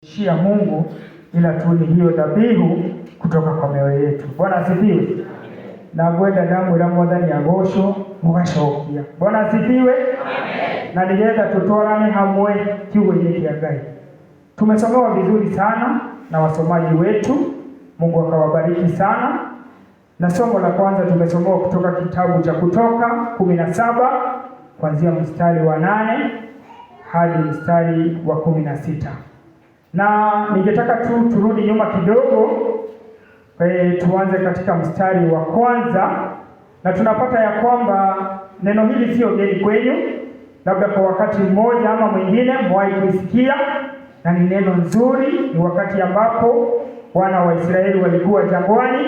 Shia Mungu ila tu ni hiyo dhabihu kutoka kwa mioyo yetu. Bwana asifiwe. Na gwenda damu ila mwathani agocwo mugacokia. Bwana asifiwe. Na nigetha tutwarane hamwe kiugo-inĩ kĩa Ngai. Tumesomewa vizuri sana na wasomaji wetu. Mungu akawabariki sana. Na somo la kwanza tumesomewa kutoka kitabu cha Kutoka 17 kuanzia mstari wa 8 hadi mstari wa 16. Na ningetaka turudi nyuma kidogo, tuanze katika mstari wa kwanza, na tunapata ya kwamba neno hili sio geni kwenu, labda kwa wakati mmoja ama mwingine mwahi kusikia, na ni neno nzuri. Ni wakati ambapo wana wa Israeli walikuwa jangwani,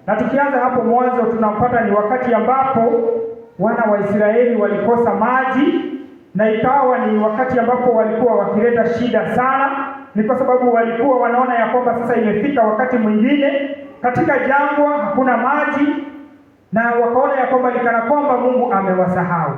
na tukianza hapo mwanzo tunapata ni wakati ambapo wana wa Israeli walikosa maji, na ikawa ni wakati ambapo walikuwa wakileta shida sana. Ni kwa sababu walikuwa wanaona ya kwamba sasa imefika wakati mwingine katika jangwa hakuna maji, na wakaona ya kwamba likana kwamba Mungu amewasahau.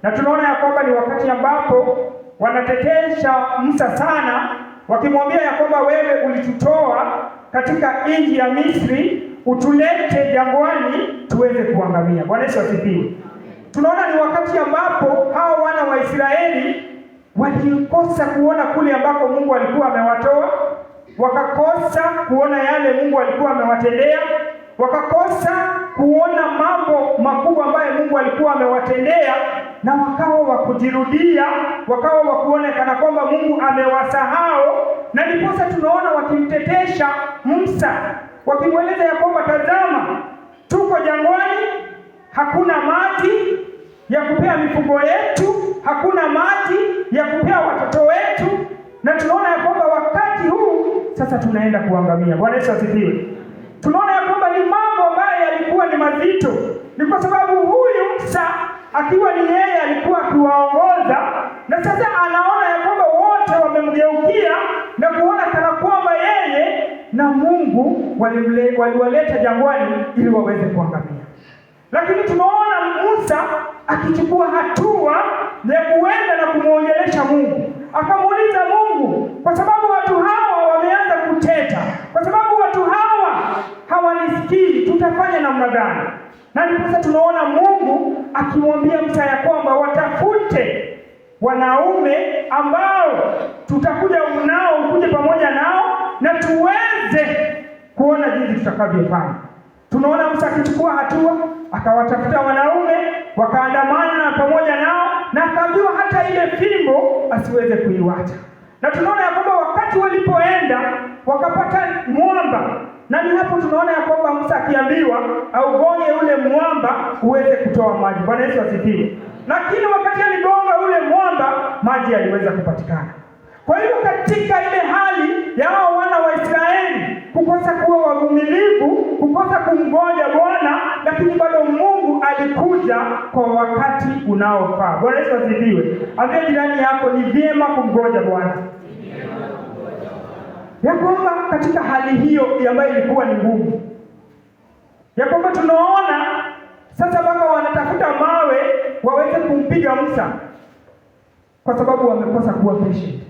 Na tunaona ya kwamba ni wakati ambapo wanatetesha Musa sana, wakimwambia ya kwamba wewe ulitutoa katika nchi ya Misri, utulete jangwani tuweze kuangamia. Bwana Yesu asifiwe. Tunaona ni wakati ambapo hao wana wa Israeli walikosa kuona kule ambako Mungu alikuwa amewatoa, wakakosa kuona yale Mungu alikuwa amewatendea, wakakosa kuona mambo makubwa ambayo Mungu alikuwa amewatendea, na wakawa wakujirudia, wakawa wakuona kana kwamba Mungu amewasahau. Na ndiposa tunaona wakimtetesha Musa, wakimweleza ya kwamba tazama, tuko jangwani, hakuna maji ya kupea mifugo yetu, hakuna maji ya kupea watoto wetu, na tunaona ya kwamba wakati huu sasa tunaenda kuangamia. Bwana Yesu asifiwe. Tunaona ya kwamba ni mambo ambayo yalikuwa ni mazito. Ni kwa sababu huyu Musa akiwa ni yeye alikuwa akiwaongoza, na sasa anaona ya kwamba wote wamemgeukia na kuona kana kwamba yeye na Mungu waliwaleta jangwani ili waweze kuangamia. Lakini tunaona Musa akichukua hatua ya kuenda na kumwongelesha Mungu. Akamuuliza Mungu, kwa sababu watu hawa wameanza kuteta, kwa sababu watu hawa hawanisikii, tutafanya namna gani? Na ndipo tunaona Mungu akimwambia Musa ya kwamba watafute wanaume ambao tutakuja nao, ukuje pamoja nao na tuweze kuona jinsi tutakavyofanya. Tunaona Musa akichukua hatua, akawatafuta wanaume, wakaandamana pamoja nao, na akaambiwa hata ile fimbo asiweze kuiwacha. Na tunaona ya kwamba wakati walipoenda wakapata mwamba, na ni hapo tunaona ya kwamba Musa akiambiwa augonge ule mwamba uweze kutoa maji. Bwana Yesu asifiwe. Lakini wakati aligonga ule mwamba, maji yaliweza kupatikana. Kwa hiyo katika ile hali ya hao wana wa Israeli kukosa kuwa wavumilivu, kukosa kumngoja Bwana, lakini bado Mungu alikuja kwa wakati unaofaa. Bwana Yesu asifiwe. Ambia jirani yako, ni vyema kumngoja Bwana. Ya kwamba katika hali hiyo ambayo ilikuwa ni ngumu, ya kwamba tunaona sasa mpaka wanatafuta mawe waweze kumpiga Musa, kwa sababu wamekosa kuwa patient.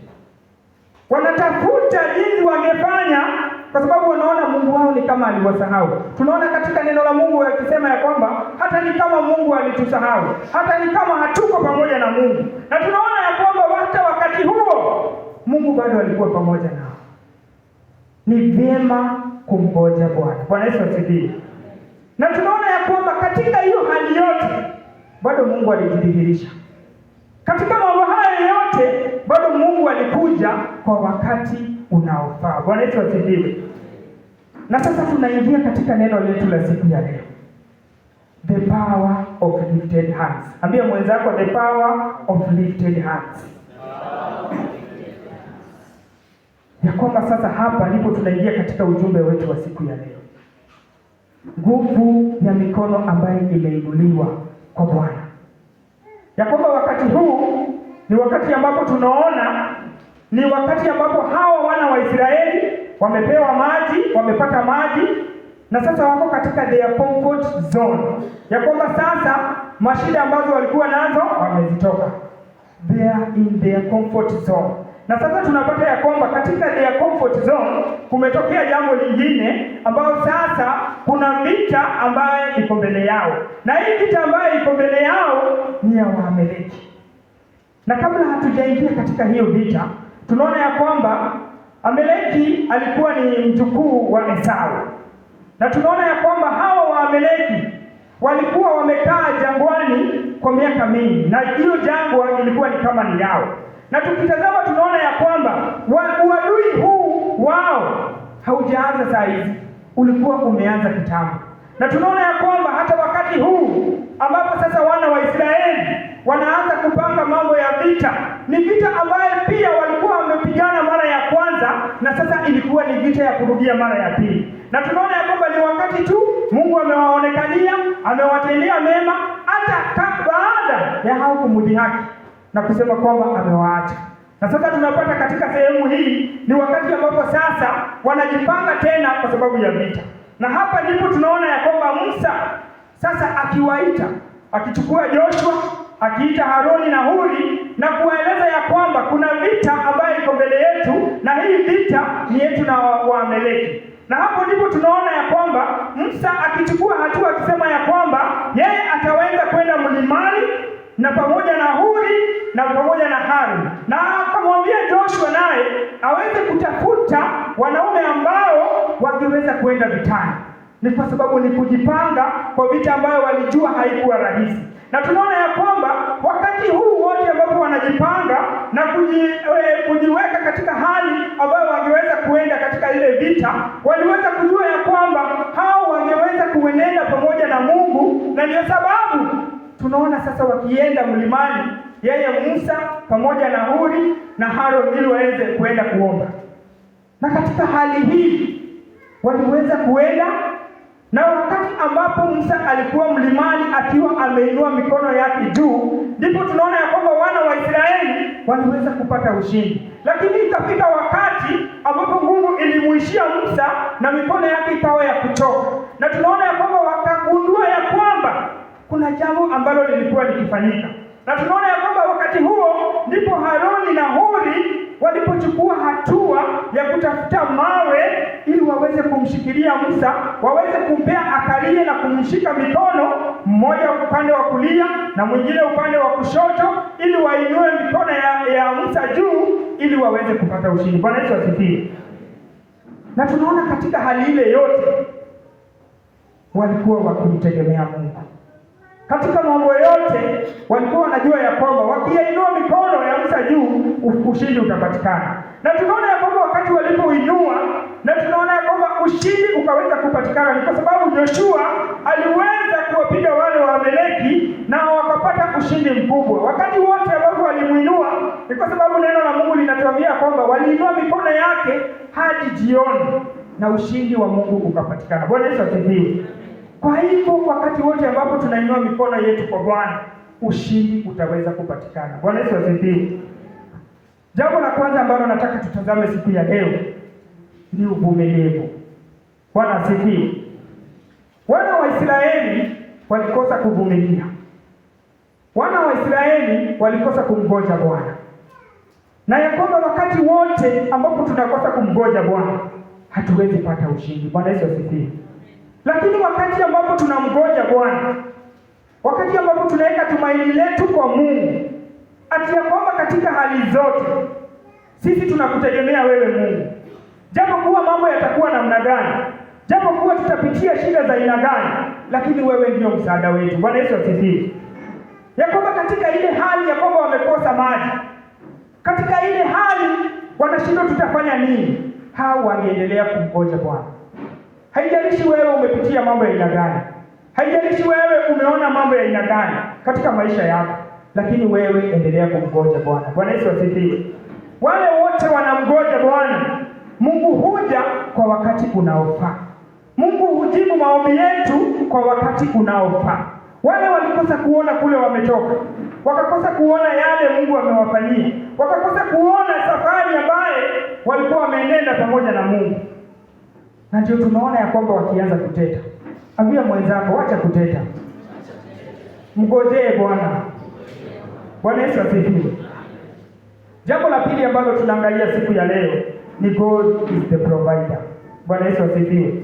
Wanatafuta jinsi wangefanya, kwa sababu wanaona Mungu wao ni kama aliwasahau. Tunaona katika neno la Mungu akisema ya kwamba hata ni kama Mungu alitusahau, hata ni kama hatuko pamoja na Mungu. Na tunaona ya kwamba hata wakati huo Mungu bado alikuwa pamoja nao. Ni vyema kumngoja Bwana. Bwana Yesu asifiwe. Na tunaona ya kwamba katika hiyo hali yote bado Mungu alijidhihirisha. Katika mambo haya yote bado Mungu alikuja kwa wakati unaofaa. Bwana Yesu asifiwe. Na sasa tunaingia katika neno letu la siku ya leo. The power of lifted hands. Ambia mwenzako, the power of lifted hands. Ya kwamba sasa hapa ndipo tunaingia katika ujumbe wetu wa siku ya leo. Nguvu ya mikono ambayo imeinuliwa kwa Bwana. Ya kwamba wakati huu ni wakati ambapo tunaona ni wakati ambapo hawa wana wa Israeli wamepewa maji, wamepata maji, na sasa wako katika their comfort zone. Ya kwamba sasa mashida ambazo walikuwa nazo wamezitoka. They are in their comfort zone. Na sasa tunapata ya kwamba katika their comfort zone kumetokea jambo lingine, ambayo sasa kuna vita ambayo iko mbele yao, na hii vita ambayo iko mbele yao ni ya Waamaleki. Na kabla hatujaingia katika hiyo vita, tunaona ya kwamba Amaleki alikuwa ni mjukuu wa Esau, na tunaona ya kwamba hawa Waamaleki walikuwa wamekaa jangwani kwa miaka mingi, na hiyo jangwa ilikuwa ni kama ni yao. Na tukitazama tunaona ya kwamba uadui huu wao haujaanza saa hizi, ulikuwa umeanza kitambo. Na tunaona ya kwamba hata wakati huu ambapo sasa wana wa Israeli wanaanza kupanga mambo ya vita, ni vita ambayo pia walikuwa wamepigana mara ya kwanza, na sasa ilikuwa ni vita ya kurudia mara ya pili. Na tunaona ya kwamba ni wakati tu Mungu amewaonekania, amewatendea mema, hata baada ya hao kumdhihaki na kusema kwamba amewaacha. Na sasa tunapata katika sehemu hii ni wakati ambapo sasa wanajipanga tena kwa sababu ya vita. Na hapa ndipo tunaona ya kwamba Musa sasa akiwaita, akichukua Joshua, akiita Haroni na Huri na kuwaeleza ya kwamba kuna vita ambayo iko mbele yetu, na hii vita ni yetu na Waamaleki. Na hapo ndipo tunaona ya kwamba Musa akichukua hatua akisema ya kwamba yeye ataweza kwenda mlimani na pamoja na Huri na pamoja na Haruni, na akamwambia Joshua naye aweze kutafuta wanaume ambao wangeweza kwenda vitani. Ni kwa sababu ni kujipanga kwa vita ambayo walijua haikuwa rahisi. Na tunaona ya kwamba wakati huu wote ambapo wanajipanga na kujiweka katika hali ambayo wangeweza kuenda katika ile vita, waliweza kujua ya kwamba hao wangeweza kuenenda pamoja na Mungu, na ndio sababu tunaona sasa wakienda mlimani, yeye Musa pamoja na Huri na Haroni, ili waweze kuenda kuomba. Na katika hali hii waliweza kuenda, na wakati ambapo Musa alikuwa mlimani akiwa ameinua mikono yake juu, ndipo tunaona ya kwamba wana wa Israeli waliweza kupata ushindi. Lakini ikafika wakati ambapo nguvu ilimuishia Musa na mikono yake ikawa ya kuchoka, na tunaona ya kwamba wakagundua ya kwamba kuna jambo ambalo lilikuwa likifanyika. Na tunaona ya kwamba wakati huo ndipo Haroni na Huri walipochukua hatua ya kutafuta mawe ili waweze kumshikilia Musa, waweze kumpea akalie na kumshika mikono, mmoja upande wa kulia na mwingine upande wa kushoto, ili wainue mikono ya Musa juu ili waweze kupata ushindi. Bwana Yesu asifiwe. Na tunaona katika hali ile yote walikuwa wakimtegemea Mungu. Katika mambo yote walikuwa wanajua ya kwamba wakiinua mikono ya Musa juu ushindi utapatikana. Na tunaona ya kwamba wakati walipoinua, na tunaona ya kwamba ushindi ukaweza kupatikana, ni kwa sababu Joshua aliweza kuwapiga wale Waamaleki na wakapata ushindi mkubwa. Wakati wote ambapo walimuinua, ni kwa sababu neno la Mungu linatuambia kwamba waliinua mikono yake hadi jioni na ushindi wa Mungu ukapatikana. Bwana Yesu asifiwe. Kwa hivyo wakati wote ambapo tunainua mikono yetu kwa Bwana, ushindi utaweza kupatikana. Bwana Yesu asifiwe. Jambo la kwanza ambalo nataka tutazame siku ya leo ni uvumilivu. Bwana asifiwe. Wana wa Israeli walikosa kuvumilia. Wana wa Israeli walikosa kumgoja Bwana. Na ya kwamba wakati wote ambapo tunakosa kumgoja Bwana, hatuwezi pata ushindi. Bwana Yesu asifiwe. Lakini wakati ambapo tunamgoja Bwana, wakati ambapo tunaweka tumaini letu kwa Mungu, ati ya kwamba katika hali zote sisi tunakutegemea wewe Mungu, japo kuwa mambo yatakuwa namna gani, japo kuwa tutapitia shida za aina gani, lakini wewe ndio msaada wetu. Bwana Yesu asifiwe. Ya kwamba katika ile hali ya kwamba wamekosa maji, katika ile hali wanashindwa tutafanya nini, hao wangeendelea kumgoja Bwana. Haijalishi wewe umepitia mambo ya aina gani, haijalishi wewe umeona mambo ya aina gani katika maisha yako, lakini wewe endelea kumgoja Bwana. Bwana Yesu asifiwe. Wale wote wanamgoja Bwana, Mungu huja kwa wakati unaofaa. Mungu hujibu maombi yetu kwa wakati unaofaa. Wale walikosa kuona kule wametoka, wakakosa kuona yale Mungu amewafanyia, wakakosa kuona safari ambaye walikuwa wameenenda pamoja na Mungu. Na ndio tunaona ya kwamba wakianza kuteta. Ambia mwenzako, acha kuteta, mgojee Bwana. Bwana Yesu asifiwe. Jambo la pili ambalo tunaangalia siku ya leo ni God is the provider. Bwana Yesu asifiwe.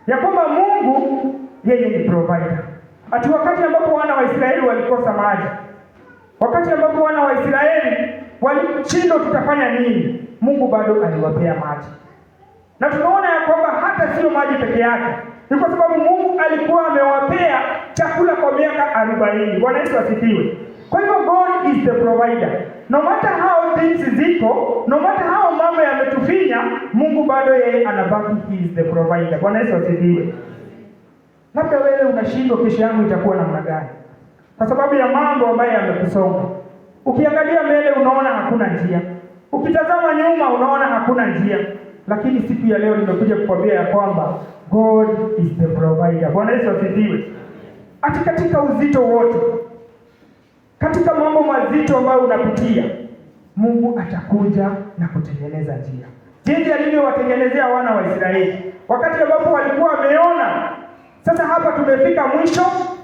Ya kwamba Mungu yeye ni provider. Ati wakati ambapo wana wa Israeli walikosa maji, wakati ambapo wana wa Israeli walishindwa tutafanya nini, Mungu bado aliwapea maji. Na tunaona ya kwamba hata sio maji peke yake, ni kwa sababu Mungu alikuwa amewapea chakula kwa miaka 40. Bwana Yesu asifiwe. Kwa hivyo God is the provider. No matter how things ziko, no matter how mambo yametufinya, Mungu bado yeye anabaki, he is the provider. Bwana Yesu asifiwe. Labda wewe unashindwa kesho yangu itakuwa namna gani, kwa sababu ya mambo ambayo yamekusonga. Ukiangalia mbele unaona hakuna njia, ukitazama nyuma unaona hakuna njia, lakini siku ya leo nimekuja kukwambia ya kwamba God is the provider. Bwana Yesu asifiwe. Ati katika uzito wote, katika mambo mazito ambayo unapitia, Mungu atakuja na kutengeneza njia. Jinsi alivyowatengenezea wana wa Israeli wakati ambapo walikuwa wameona sasa hapa tumefika mwisho,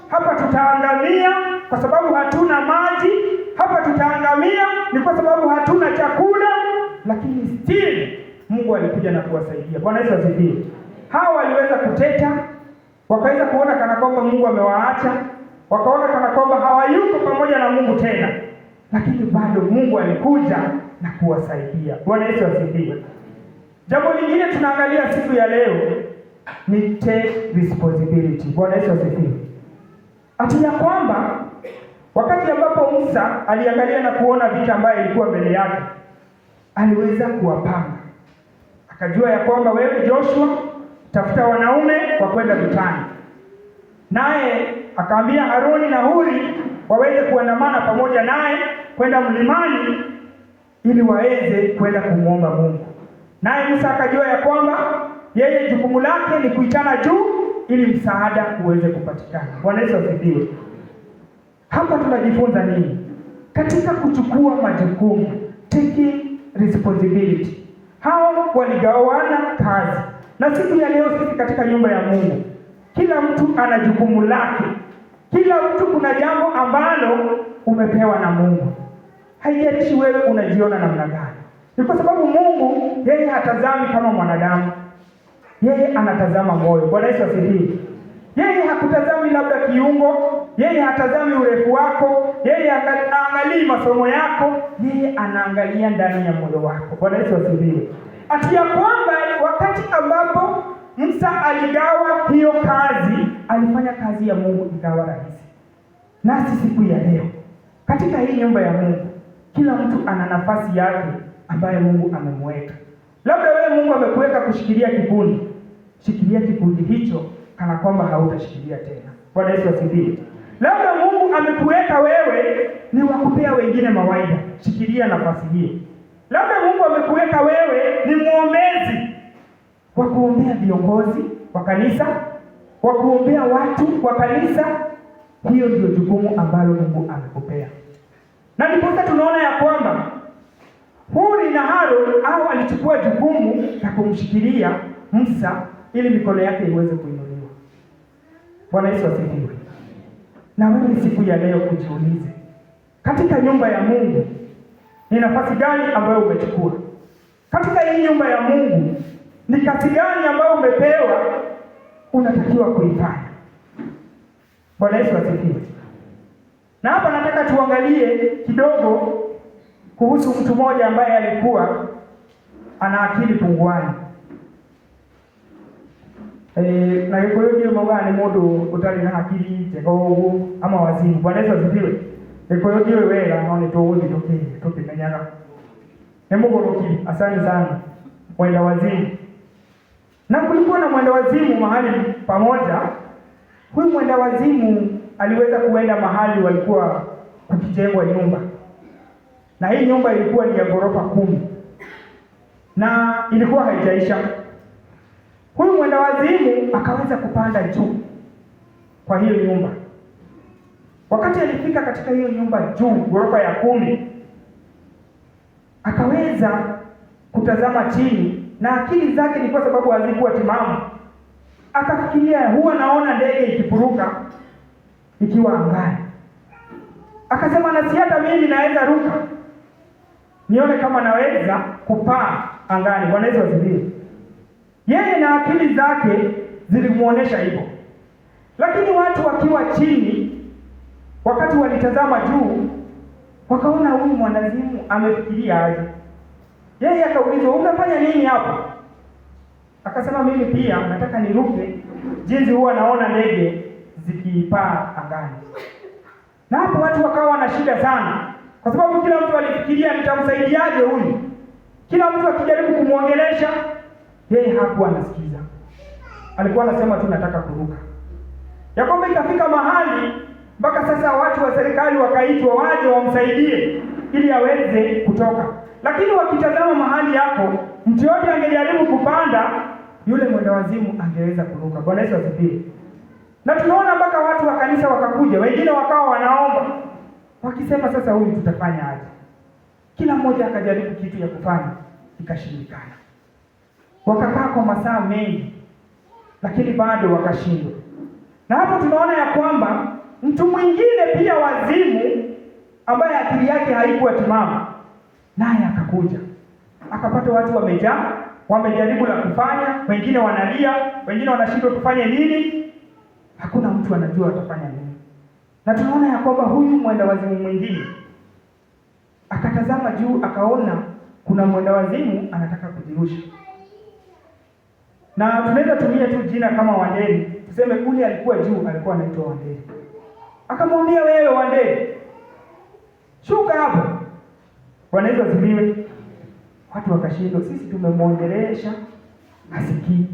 hapa tutaangamia kwa sababu hatuna maji, hapa tutaangamia ni kwa sababu hatuna chakula, lakini still Mungu alikuja na kuwasaidia. Bwana Yesu asifiwe. Hao waliweza kuteta, wakaweza kuona kana kwamba Mungu amewaacha, wakaona kana kwamba hawayuko pamoja na Mungu tena, lakini bado Mungu alikuja na kuwasaidia. Bwana Yesu asifiwe. Jambo lingine tunaangalia siku ya leo ni take responsibility. Bwana Yesu asifiwe. Ati ya kwamba wakati ambapo Musa aliangalia na kuona vita ambayo ilikuwa mbele yake, aliweza kuwapanga. Akajua ya kwamba wewe Joshua, tafuta wanaume wa kwenda vitani. Naye akaambia Haruni na Huri waweze kuandamana pamoja naye kwenda mlimani ili waweze kwenda kumuomba Mungu. Naye Musa akajua ya kwamba yeye jukumu lake ni kuitana juu ili msaada uweze kupatikana. Bwana Yesu asifiwe. Hapa tunajifunza nini? Katika kuchukua majukumu, taking responsibility. Hao waligawana kazi. Na siku ya leo sisi katika nyumba ya Mungu, kila mtu ana jukumu lake. Kila mtu kuna jambo ambalo umepewa na Mungu. Haijalishi wewe unajiona namna gani. Ni kwa sababu Mungu yeye hatazami kama mwanadamu. Yeye anatazama moyo. Bwana Yesu asifiwe. Yeye hakutazami labda kiungo, yeye hatazami urefu wako, yeye haangalii masomo yako, yeye anaangalia ndani ya moyo wako. Bwana Yesu asifiwe. Ati ya kwamba wakati ambapo Musa aligawa hiyo kazi, alifanya kazi ya Mungu ikawa rahisi. Nasi siku ya leo katika hii nyumba ya Mungu, kila mtu ana nafasi yake ambayo Mungu amemweka. Labda wewe Mungu amekuweka kushikilia kikundi. Shikilia kikundi hicho kana kwamba hautashikilia tena. Bwana Yesu asifiwe. Labda Mungu amekuweka wewe ni wakupea wengine mawaidha. Shikilia nafasi hiyo. Labda Mungu amekuweka wewe ni muombezi wa kuombea viongozi wa kanisa, wa kuombea watu wa kanisa. Hiyo ndio jukumu ambalo Mungu amekupea. Na ndipo tunaona ya kwamba Huri na Haruni hao alichukua jukumu la kumshikilia Musa ili mikono yake iweze kuinuliwa. Bwana Yesu asifiwe. Na wewe siku ya leo kujiulize, katika nyumba ya Mungu ni nafasi gani ambayo umechukua? Katika hii nyumba ya Mungu ni kazi gani ambayo umepewa unatakiwa kuifanya? Bwana Yesu asifiwe. Na hapa nataka tuangalie kidogo kuhusu mtu mmoja ambaye alikuwa ana akili punguani. Na kwa hiyo mwana modo utali na akili tegogo ama wazimu. Bwana Yesu asifiwe. Kwa hiyo ndio wewe naone tozi tukimenyana. Hemogoroki, asante sana. Mwenda wazimu. Na kulikuwa na mwenda wazimu mahali pamoja. Huyu mwenda wazimu aliweza kuenda mahali walikuwa kukijengwa nyumba. Na hii nyumba ilikuwa ni ya ghorofa 10. Na ilikuwa haijaisha. Huyu mwenda wazimu akaweza kupanda juu kwa hiyo nyumba. Wakati alifika katika hiyo nyumba juu, ghorofa ya 10, akaweza kutazama chini, na akili zake ni kwa sababu hazikuwa timamu. Akafikiria huwa naona ndege ikipuruka ikiwa angani. Akasema na si hata mimi naweza ruka. nione kama naweza kupaa angani. Bwana Yesu asifiwe. Yeye na akili zake zilimuonesha hivyo. Lakini watu wakiwa chini, wakati walitazama juu, wakaona huyu mwanazimu amefikiria aje. Yeye akaulizwa, "Unafanya nini hapa?" Akasema, "Mimi pia nataka niruke jinsi huwa naona ndege zikipaa angani." Na hapo watu wakawa na shida sana, kwa sababu kila mtu alifikiria nitamsaidiaje huyu. Kila mtu akijaribu kumuongelesha, yeye hakuwa anasikiza. Alikuwa anasema tu nataka kuruka. Ya kwamba ikafika mahali mpaka sasa watu wa serikali wakaitwa waje wamsaidie ili aweze kutoka. Lakini wakitazama mahali hapo, mtu yote angejaribu kupanda, yule mwendawazimu angeweza kuruka. Bwana Yesu asifiwe. Na tunaona mpaka watu wa kanisa wakakuja, wengine wakawa wanaomba wakisema, sasa huyu tutafanya aje? Kila mmoja akajaribu kitu ya kufanya, ikashindikana. Wakakaa kwa masaa mengi, lakini bado wakashindwa. Na hapo tunaona ya kwamba mtu mwingine pia wazimu, ambaye akili yake haikuwa timamu, naye akakuja. Akapata watu wamejaa, wamejaribu la kufanya, wengine wanalia, wengine wanashindwa tufanye nini. Hakuna mtu anajua atafanya nini. Na tunaona ya kwamba huyu mwenda wazimu mwingine akatazama juu, akaona kuna mwenda wazimu anataka kujirusha. Na tunaweza tumia tu jina kama Wanderi, tuseme ule alikuwa juu, alikuwa anaitwa Wanderi. Akamwambia, "Wewe Wanderi, shuka hapo." Bwana Yesu asifiwe. Watu wakashindwa. Sisi tumemwongelesha, hasikii.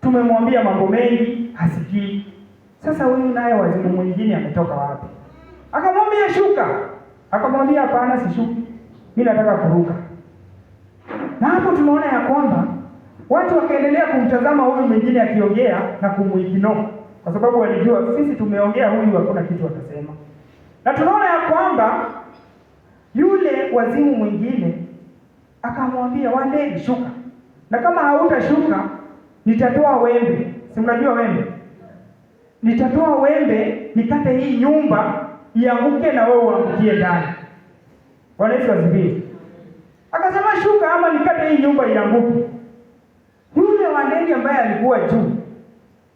Tumemwambia mambo mengi, hasikii. Sasa huyu naye wazimu mwingine ametoka wapi? Akamwambia, "Shuka." Akamwambia, "Hapana, sishuki. Mimi nataka kuruka." Na hapo tunaona ya kwamba watu wakaendelea kumtazama huyu mwingine akiongea na kumuignore, kwa sababu walijua sisi tumeongea, huyu hakuna kitu atasema. Na tunaona ya kwamba yule wazimu mwingine akamwambia, "Wanderi, shuka. Na kama hautashuka, nitatoa wembe." Si mnajua wembe? "Nitatoa wembe, nikate hii nyumba ianguke na wewe uangukie ndani." Bwana Yesu asifiwe. Akasema, "Shuka ama nikate hii nyumba ianguke." Yule Wanderi ambaye alikuwa juu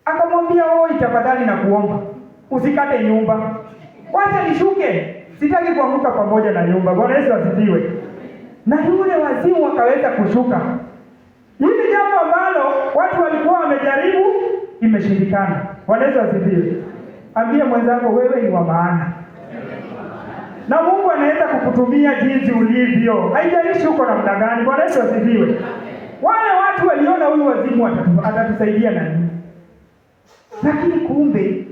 akamwambia, "Oi, tafadhali na kuomba, usikate nyumba. Wacha nishuke. Sitaki kuanguka pamoja na nyumba." Bwana Yesu asifiwe. Na yule wazimu akaweza kushuka. Hili jambo ambalo watu walikuwa wamejaribu imeshindikana. Bwana Yesu asifiwe. Ambie mwenzako, wewe ni wa maana. Na Mungu anaweza kukutumia jinsi ulivyo. Haijalishi uko namna gani. Bwana Yesu asifiwe. Wale watu waliona huyu wazimu atatusaidia na nini? Lakini kumbe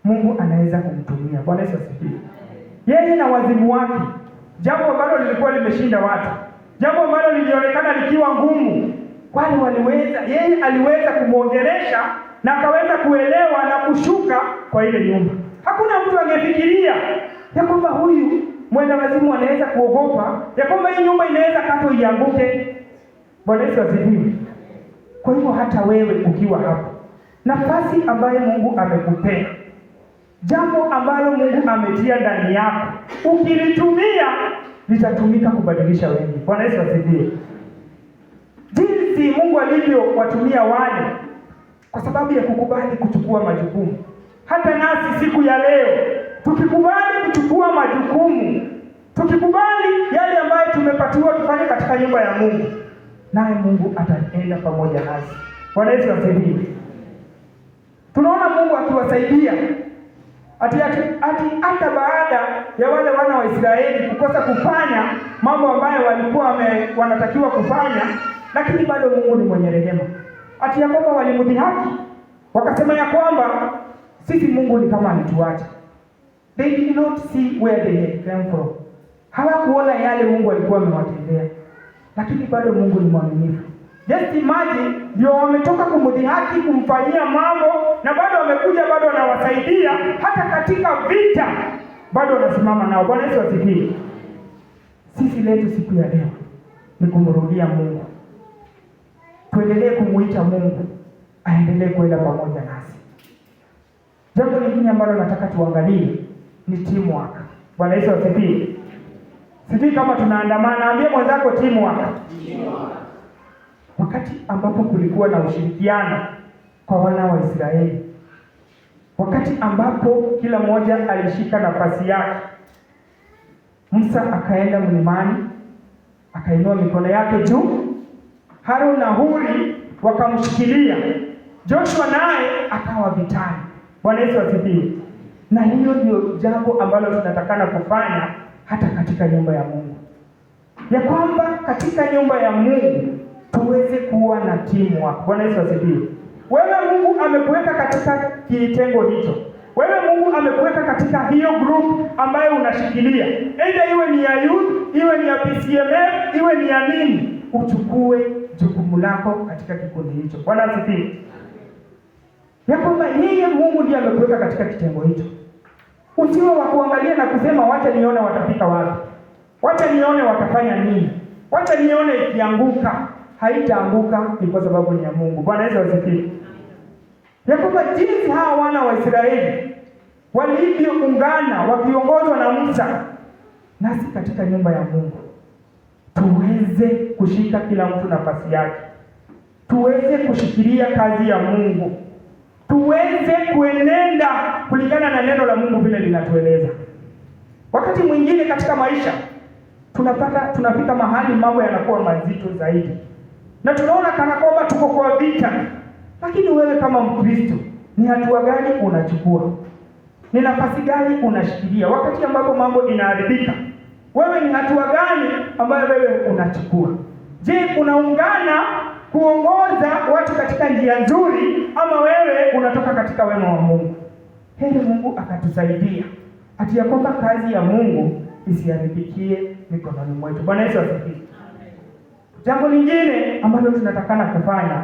Mungu anaweza kumtumia. Bwana Yesu asifiwe. Yeye na wazimu wake, jambo ambalo lilikuwa limeshinda watu, jambo ambalo lilionekana likiwa ngumu, wale waliweza, yeye aliweza kumuongelesha na akaweza kuelewa na kushuka kwa ile nyumba. Hakuna mtu angefikiria ya kwamba huyu mwenda wazimu anaweza kuogopa ya kwamba hii nyumba inaweza kato ianguke. Bwana Yesu asifiwe. Kwa hivyo hata wewe ukiwa hapo, nafasi ambayo Mungu amekupea, jambo ambalo Mungu ametia ndani yako, ukilitumia litatumika kubadilisha wengi. Bwana Yesu asifiwe. Jinsi Mungu alivyowatumia wale kwa sababu ya kukubali kuchukua majukumu. Hata nasi siku ya leo tukikubali kuchukua majukumu, tukikubali yale ambayo tumepatiwa tufanye katika nyumba ya Mungu, naye Mungu ataenda pamoja nasi. Bwana Yesu asifiwe. Tunaona Mungu akiwasaidia hata baada ya wale wana wa Israeli kukosa kufanya mambo ambayo walikuwa wanatakiwa kufanya, lakini bado Mungu ni mwenye rehema. Ya kwamba walimdhihaki, wakasema ya kwamba sisi Mungu ni kama alituacha. They did not see where they had come from. Hawakuona yale Mungu alikuwa amewatendea. Lakini bado Mungu ni mwaminifu. Just imagine, ndio wametoka kumdhihaki, kumfanyia mambo, na bado wamekuja, bado wanawasaidia hata katika vita, bado wanasimama nao. Bwana Yesu asifiwe. Sisi letu siku ya leo ni kumrudia Mungu. Tuendelee kumuita Mungu aendelee kwenda pamoja nasi. Jambo lingine ambalo nataka tuangalie ni teamwork. Bwana Yesu asifiwe. Sijui kama tunaandamana. Ambia mwenzako teamwork. Wakati ambapo kulikuwa na ushirikiano kwa wana wa Israeli, wakati ambapo kila mmoja alishika nafasi yake, Musa akaenda mlimani, akainua mikono yake juu, Harun na Huri wakamshikilia, Joshua naye akawa vitani. Bwana Yesu asifiwe. Na hiyo ndio jambo ambalo tunatakana kufanya hata katika nyumba ya Mungu, ya kwamba katika nyumba ya Mungu tuweze kuwa na teamwork. Bwana Yesu asifiwe. Wewe Mungu amekuweka katika kitengo hicho. Wewe Mungu amekuweka katika hiyo group ambayo unashikilia. Either iwe ni ya youth, iwe ni ya PCMF, iwe ni ya nini, uchukue jukumu lako katika kikundi hicho. Bwana asifiwe. Ya kwamba yeye Mungu ndiye amekuweka katika kitengo hicho. Usiwe wa kuangalia na kusema wacha nione watafika wapi, wacha nione watafanya nini, wacha nione ikianguka. Haitaanguka, ni kwa sababu ni ya Mungu. Bwana Yesu asifiwe. Ya kwamba jinsi hawa wana wa Israeli walivyoungana wakiongozwa na Musa, nasi katika nyumba ya Mungu tuweze kushika kila mtu nafasi yake, tuweze kushikilia kazi ya Mungu, tuweze kuenenda kulingana na neno la Mungu vile linatueleza. Wakati mwingine katika maisha tunafika mahali mambo yanakuwa mazito zaidi, na tunaona kana kwamba tuko kwa vita. Lakini wewe kama Mkristo, ni hatua gani unachukua? Ni nafasi gani unashikilia? Wakati ambapo mambo inaharibika, wewe ni hatua gani ambayo wewe unachukua? Je, unaungana kuongoza watu katika njia nzuri, ama wewe unatoka katika wema wa Mungu? Heri Mungu akatusaidia ati ya kwamba kazi ya Mungu isiharibikie mikononi mwetu. Bwana Yesu asifiwe. Jambo lingine ambalo tunatakana kufanya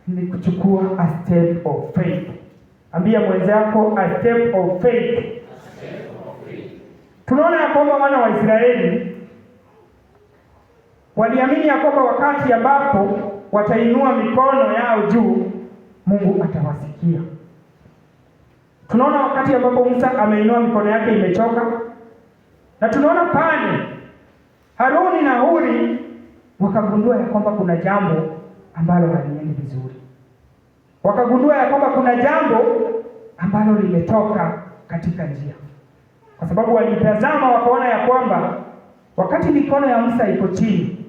ni kuchukua a step of faith. Ambia mwenzako a step of faith. Tunaona ya kwamba wana wa Israeli waliamini ya kwamba wakati ambapo watainua mikono yao juu, Mungu atawasikia. Tunaona wakati ambapo Musa ameinua mikono yake imechoka, na tunaona pale Haruni na Huri wakagundua ya kwamba kuna jambo ambalo haliendi vizuri. Wakagundua ya kwamba kuna jambo ambalo limetoka katika njia, kwa sababu walitazama wakaona ya kwamba wakati mikono ya Musa iko chini,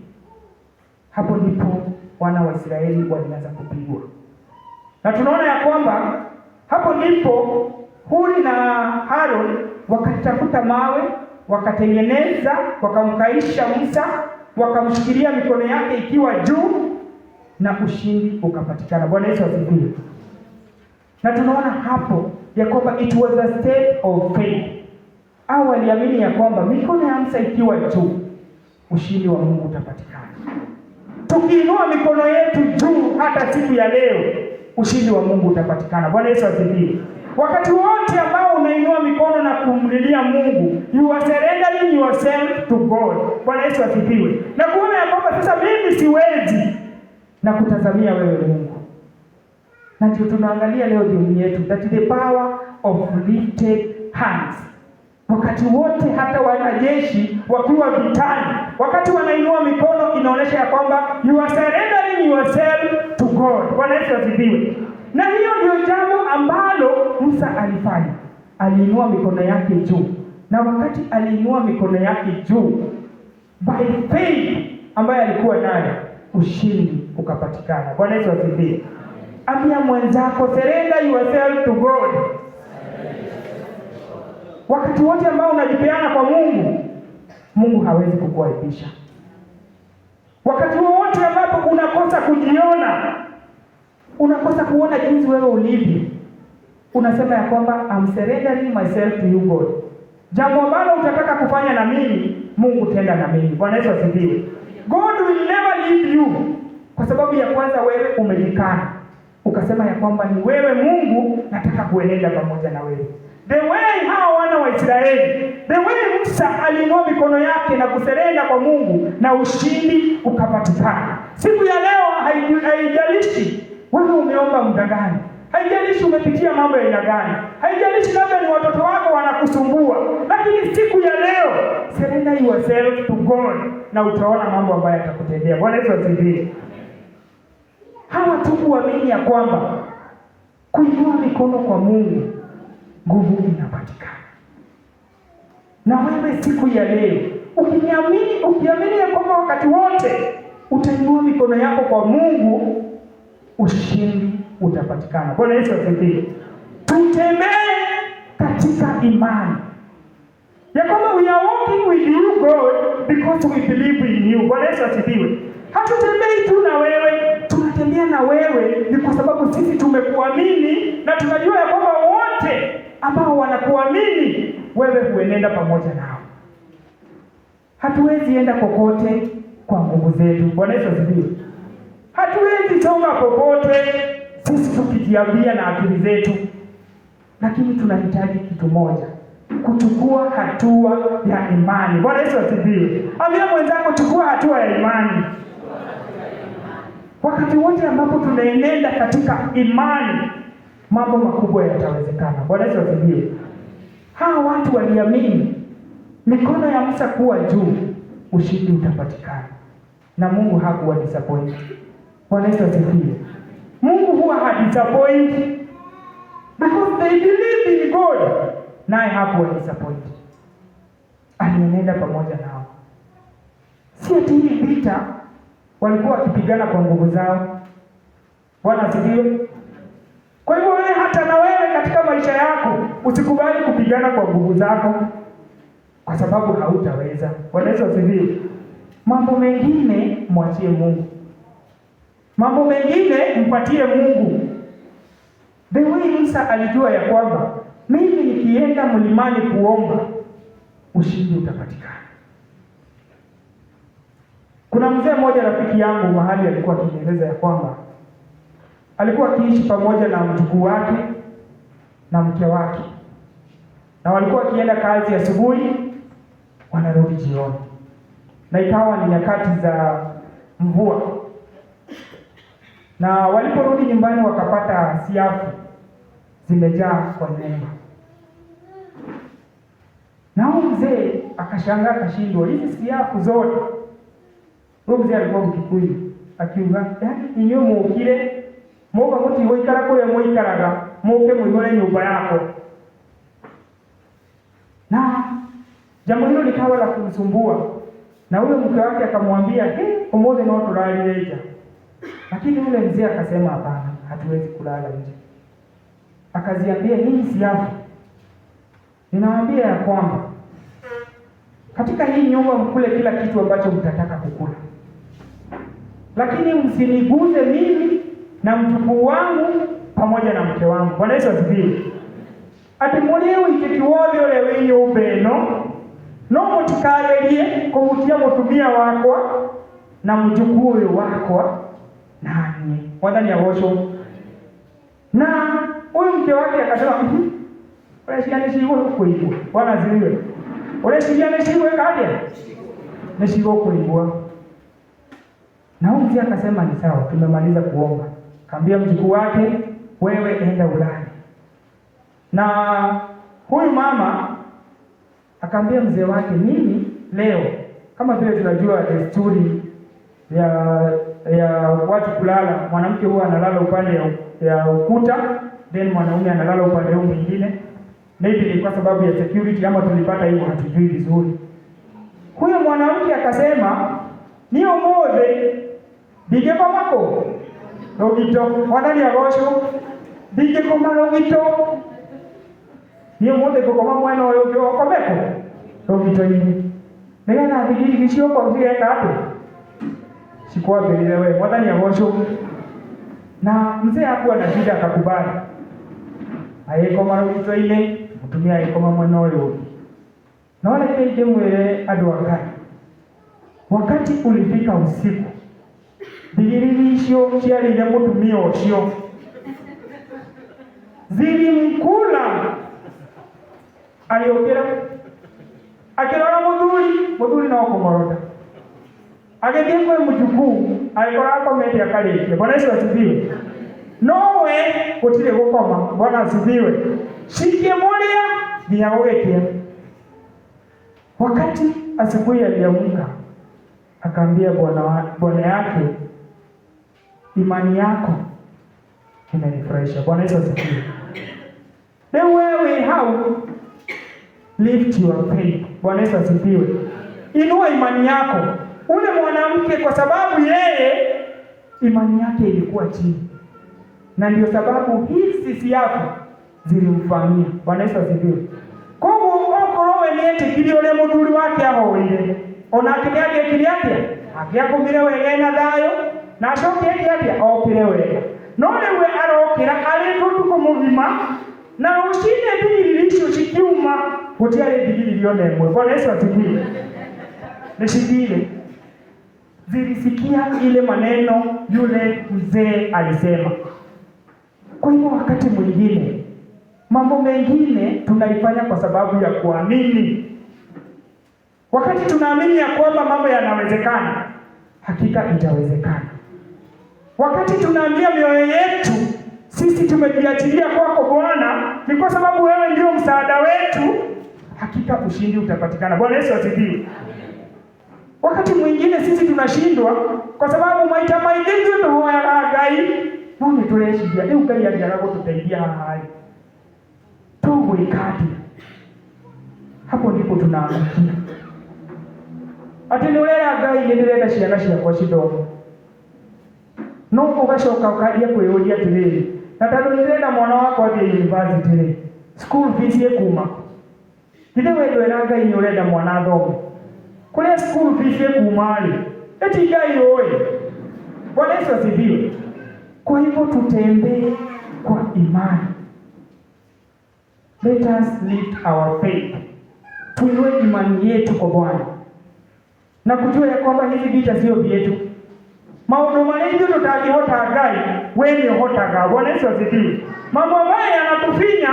hapo ndipo wana wa Israeli walianza kupigwa. Na tunaona ya kwamba hapo ndipo Huri na Harun wakatafuta mawe, wakatengeneza, wakamkaisha Musa, wakamshikilia mikono yake ikiwa juu, na ushindi ukapatikana. Bwana Yesu asifiwe. Na tunaona hapo ya kwamba it was a step of faith. Au waliamini ya kwamba mikono ya Musa ikiwa juu, ushindi wa Mungu utapatikana. Tukiinua mikono yetu juu hata siku ya leo, ushindi wa Mungu utapatikana. Bwana Yesu asifiwe. Wakati wote ambao unainua mikono na kumlilia Mungu, you are surrendering yourself to God. Bwana Yesu asifiwe. Na kuona ya kwamba sasa mimi siwezi, na kutazamia wewe Mungu. Na ndio tunaangalia leo dunia yetu, that is the power of lifted hands. Wakati wote hata wanajeshi wakiwa vitani, wakati wanainua mikono, inaonyesha ya kwamba you are surrendering yourself to God. Bwana Yesu asifiwe. Na hiyo ndio jambo ambalo Musa alifanya. Aliinua mikono yake juu. Na wakati aliinua mikono yake juu, by faith ambayo alikuwa nayo, ushindi ukapatikana. Bwana Yesu asifiwe. Ambia mwenzako surrender yourself to God. Wakati wote ambao unajipeana kwa Mungu, Mungu hawezi kukuaibisha. Wakati wote ambapo unakosa kujiona, unakosa kuona jinsi wewe ulivyo, unasema ya kwamba I'm surrendering myself to you God. Jambo ambalo utataka kufanya na mimi, Mungu tenda na mimi. Bwana Yesu asifiwe. God will never leave you. Kwa sababu ya kwanza wewe umejikana, ukasema ya kwamba ni wewe Mungu nataka kuenenda pamoja na wewe. The way hao wana wa Israeli, the way Musa aliinua mikono yake na kuserenda kwa Mungu, na ushindi ukapatikana. Siku ya leo haijalishi wewe umeomba muda gani, haijalishi umepitia mambo ya aina gani, Haijalishi labda ni watoto wako wanakusumbua, lakini siku ya leo surrender yourself to God na utaona mambo ambayo yatakutendea. Bwana Yesu asifiwe. Hawa tu kuamini ya kwamba kuinua mikono kwa Mungu nguvu inapatikana. Na wewe siku ya leo ukiamini ya kwamba wakati wote utainua mikono yako kwa Mungu, ushindi utapatikana. Bwana Yesu asifiwe. Tutembee katika imani ya kwamba we are walking with you God because we believe in you. Bwana Yesu asifiwe. Hatutembei tu na wewe, tunatembea na wewe ni kwa sababu sisi tumekuamini na tunajua ya kwamba wote ambao wanakuamini wewe huenenda pamoja nao. Hatuwezi enda kokote kwa nguvu zetu. Bwana Yesu asifiwe. Hatuwezi songa popote sisi tukijiambia na akili zetu, lakini tunahitaji kitu moja, kuchukua hatua ya imani. Bwana Yesu asifiwe. Ambia mwenzako, chukua hatua ya imani. Wakati wote ambapo tunaenenda katika imani, mambo makubwa yatawezekana. Bwana Yesu asifiwe. Hawa watu waliamini, mikono ya Musa kuwa juu, ushindi utapatikana. Na Mungu hakuwa disappoint. Bwana Yesu asifiwe. Mungu huwa hadisappoint because they believe in God. Naye hakuwa disappoint. Alienenda pamoja nao. Si ati hii vita walikuwa wakipigana kwa nguvu zao. Bwana asifiwe. Kwa hivyo wewe, hata na wewe katika maisha yako usikubali kupigana kwa nguvu zako, kwa sababu hautaweza. Bwana Yesu asifiwe. Mambo mengine mwachie Mungu. Mambo mengine mpatie Mungu. The way Musa alijua ya kwamba mimi nikienda mlimani kuomba, ushindi utapatikana. Kuna mzee mmoja rafiki yangu mahali alikuwa akinieleza ya kwamba alikuwa akiishi pamoja na mjukuu wake na mke wake, na walikuwa wakienda kazi asubuhi, wanarudi jioni, na ikawa ni nyakati za mvua, na waliporudi nyumbani wakapata siafu zimejaa kwa nyumba. Na huyu mzee akashangaa, akashindwa, hizi siafu zote. Huyu mzee alikuwa Mkikuyu, akiunga, inyo mukire moga muti woikara kule moikaraga muke muigore nyumba yako. Na jambo hilo likawa la kumsumbua, na huyo mke wake akamwambia, umoja na watu ralileja. Lakini yule mzee akasema, hapana, hatuwezi kulala nje. Akaziambia, nini siafu? Ninawaambia ya kwamba katika hii nyumba mkule kila kitu ambacho mtataka kukula, lakini msiniguze mimi na mjukuu wangu pamoja na mke wangu. Bwana Yesu asifiwe. Ati mulio ikikiwole ole wenye ubeno no mutikagerie kuvutia mutumia wakwa na mjukuu wakwa nani wadani ya wosho. Na huyu mke wake akasema, ole shiane shigo kuigwa. Bwana asifiwe. Ole shiane shigo kadia na shigo kuigwa. Na huyu mzee akasema, ni sawa, tumemaliza kuomba. Kaambia mjukuu wake, wewe enda ulale. Na huyu mama akaambia mzee wake, mimi leo, kama vile tunajua desturi ya watu kulala, mwanamke huwa analala upande ya ukuta, then mwanaume analala upande huu mwingine. Maybe ni kwa sababu ya security, ama tulipata hiyo hatujui vizuri. Huyo mwanamke akasema, niyo mode dige mamako Rogito, wadani ya gosho dige koma Rogito niyo mode koma mwana oyo komeko Rogito hii nena hili kishio kwa vile kato sikuwa belile wewe wadani ya gosho. Na mzee hakuwa na shida, akakubali. Ayekoma Rogito ile mtumia ayekoma mwana oyo. Na wale kile mwele adwaka. Wakati ulifika usiku, bigiririsho cyarire mutumia ocio zilimkula. Aliokera akirora muthuri na okomorota agethie kwa mjukuu alikora akomete akarikia. Bwana Yesu asifiwe. Nowe gutire gukoma. Bwana asifiwe. shikie molia niyaogekia. Wakati asubuhi aliamka, akaambia bwana yake, imani yako inanifurahisha. Bwana Yesu asifiwe. The way how lift your faith. Bwana Yesu asifiwe. Inua imani yako. Ule mwanamke, kwa sababu yeye imani yake ilikuwa chini, na ndio sababu hizi siafu zilimfanyia. Bwana Yesu asifiwe. Kwa hiyo okorowe niete kiliole muduri wake ahoire. Ona kiniage kiliake akiakumire wegena dayo na shoke yake okire wega. None we arokira ari tutuko mugima na ushine bililisho shikiuma hotiare digilio nemwe. Bwana Yesu asifiwe. Nishidile zilisikia ile maneno yule mzee alisema. Kwa hivyo wakati mwingine mambo mengine tunaifanya kwa sababu ya kuamini. Wakati tunaamini ya kwamba mambo yanawezekana, hakika itawezekana. Wakati tunaambia mioyo yetu sisi tumejiachilia kwako Bwana, ni kwa sababu wewe ndio msaada wetu, hakika ushindi utapatikana. Bwana Yesu asifiwe. Wakati mwingine sisi tunashindwa kwa sababu maita maidinzo tuhoya gai none tuleshia leo gai aliaga kutusaidia haya tuwe kati. Hapo ndipo tunaangukia. Atinulera gai ndirenda ciana kwa shido no ugashoka ukadia kweyoria tiriri na tando ndirenda mwana wako athie university school fees yekuma kile wewe gai ni urenda mwana athome kule school fees yekumali eti gai oye. Bwana Yesu asifiwe. Kwa hivyo tutembee kwa imani. Let us lift our faith. Tuinue imani yetu kwa Bwana na kujua ya kwamba hizi vita sio vyetu. Maono maneno tutagihota gai wewe hotaga. Bwana Yesu asifiwe. Mambo haya yanatufinya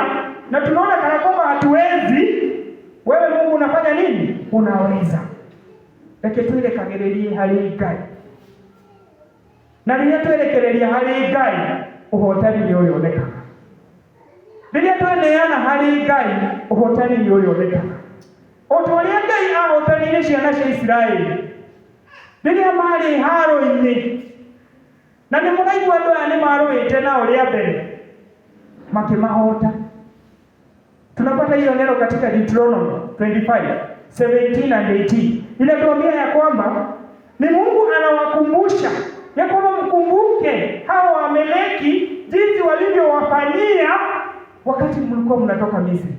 na tunaona kana kwamba hatuwezi. Wewe Mungu unafanya nini? Unaweza. Reke tuile kagererie hali gai. Na rĩrĩa twerekereria harĩ Ngai ũhotani nĩ ũrĩonekaga. Rĩrĩa tweneana harĩ Ngai ũhotani nĩ ũrĩonekaga. O ta ũrĩa Ngai ahotanire ciana cia Isiraeli rĩrĩa marĩ haro-inĩ, na nĩ mũraigua andũ aya nĩ marũĩte na ũrĩa mbere makĩmahota. Tunapata hiyo neno katika Deuteronomy 25:17 and 18. Inatuambia ya kwamba ni Mungu anawakumbusha ya kwamba mkumbuke hao Waamaleki jinsi walivyowafanyia wakati mlikuwa mnatoka Misri.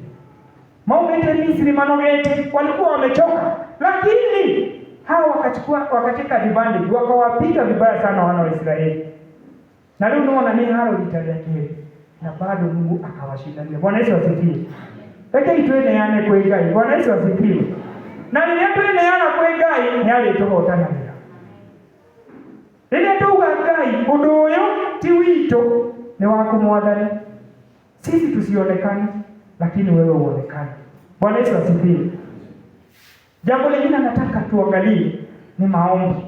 Maumete Misri manogete walikuwa wamechoka, lakini hao wakachika advantage wakawapiga vibaya sana wana wa Israeli. Na leo unaona ni haro litaliakile na bado Mungu akawashinda. Bwana Yesu asifiwe. Pekee tueneane kwa Ngai. Bwana Yesu asifiwe. Na nilipoeneana kwa Ngai ni ale tuhotana. Rĩrĩa tuuga Ngai ũndũ ũyũ ti witũ ni wako Mwathani. Sisi tusionekane lakini wewe uonekane. Bwana Yesu asifiwe. Jambo lingine nataka tuangalie ni maombi.